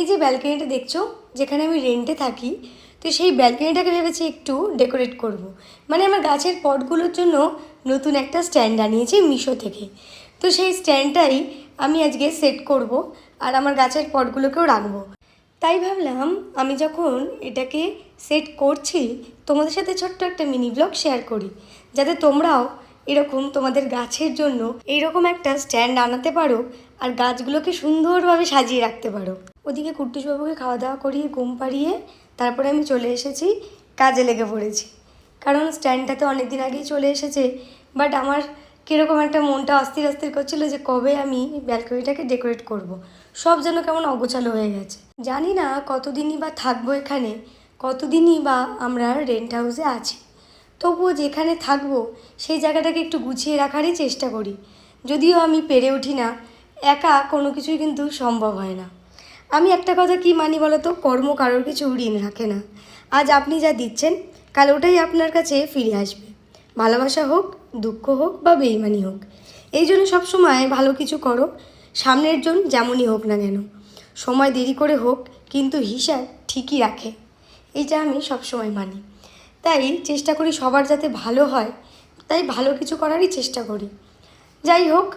এই যে ব্যালকনিটা দেখছো, যেখানে আমি রেন্টে থাকি, তো সেই ব্যালকনিটাকে ভেবেছি একটু ডেকোরেট করব। মানে আমার গাছের পটগুলোর জন্য নতুন একটা স্ট্যান্ড আনিয়েছি মিশো থেকে। তো সেই স্ট্যান্ডটাই আমি আজকে সেট করব আর আমার গাছের পটগুলোকেও রাখবো। তাই ভাবলাম আমি যখন এটাকে সেট করছি, তোমাদের সাথে ছোট্ট একটা মিনি ব্লগ শেয়ার করি, যাতে তোমরাও এরকম তোমাদের গাছের জন্য এইরকম একটা স্ট্যান্ড আনাতে পারো আর গাছগুলোকে সুন্দরভাবে সাজিয়ে রাখতে পারো। ওদিকে কুট্টুসবাবুকে খাওয়া দাওয়া করিয়ে ঘুম পাড়িয়ে তারপরে আমি চলে এসেছি, কাজে লেগে পড়েছি। কারণ স্ট্যান্ডটা তো অনেক দিন আগেই চলে এসেছে, বাট আমার কীরকম একটা মনটা অস্থির অস্থির করছিল যে কবে আমি ব্যালকনিটাকে ডেকোরেট করব। সব যেন কেমন অগোছালো হয়ে গেছে। জানি না কতদিনই বা থাকবো এখানে, কতদিনই বা আমরা রেন্ট হাউসে আছি। তবুও যেখানে থাকবো সেই জায়গাটাকে একটু গুছিয়ে রাখারই চেষ্টা করি। যদিও আমি পেরে উঠি না, একা কোনো কিছুই কিন্তু সম্ভব হয় না। আমি একটা কথা কি মানি বলো তো, কর্ম কারোর কিছু ঋণ রাখে না। আজ আপনি যা দিচ্ছেন কাল ওটাই আপনার কাছে ফিরে আসবে, ভালোবাসা হোক, দুঃখ হোক বা বেইমানি হোক। এই জন্য সবসময় ভালো কিছু করো, সামনের জন যেমনই হোক না কেন। সময় দেরি করে হোক কিন্তু হিসাব ঠিকই রাখে, এইটা আমি সবসময় মানি। তাই চেষ্টা করি সবার যাতে ভালো হয়, তাই ভালো কিছু করারই চেষ্টা করি। যাই হোক,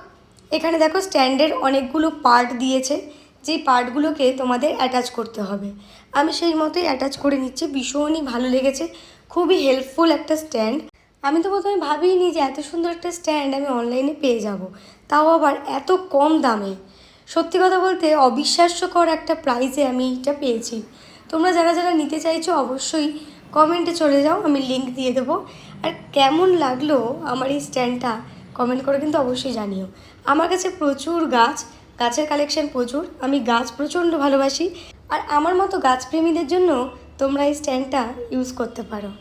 এখানে দেখো স্ট্যান্ডের অনেকগুলো পার্ট দিয়েছে, যেই পার্টগুলোকে তোমাদের অ্যাটাচ করতে হবে। আমি সেই মতোই অ্যাটাচ করে নিচ্ছি, ভীষণই ভালো লেগেছে, খুবই হেল্পফুল একটা স্ট্যান্ড। আমি তো প্রথমে ভাবিনি যে এত সুন্দর একটা স্ট্যান্ড আমি অনলাইনে পেয়ে যাব, তাও আবার এত কম দামে। সত্যি কথা বলতে অবিশ্বাস্যকর একটা প্রাইসে আমি এটা পেয়েছি। তোমরা যারা যারা নিতে চাইছো অবশ্যই কমেন্টে চলে যাও, আমি লিঙ্ক দিয়ে দেবো। আর কেমন লাগলো আমার এই স্ট্যান্ডটা কমেন্ট করে কিন্তু অবশ্যই জানিও। আমার কাছে প্রচুর গাছের কালেকশন প্রচুর, আমি গাছ প্রচণ্ড ভালোবাসি। আর আমার মতো গাছপ্রেমীদের জন্য তোমরা এই স্ট্যান্ডটা ইউজ করতে পারো।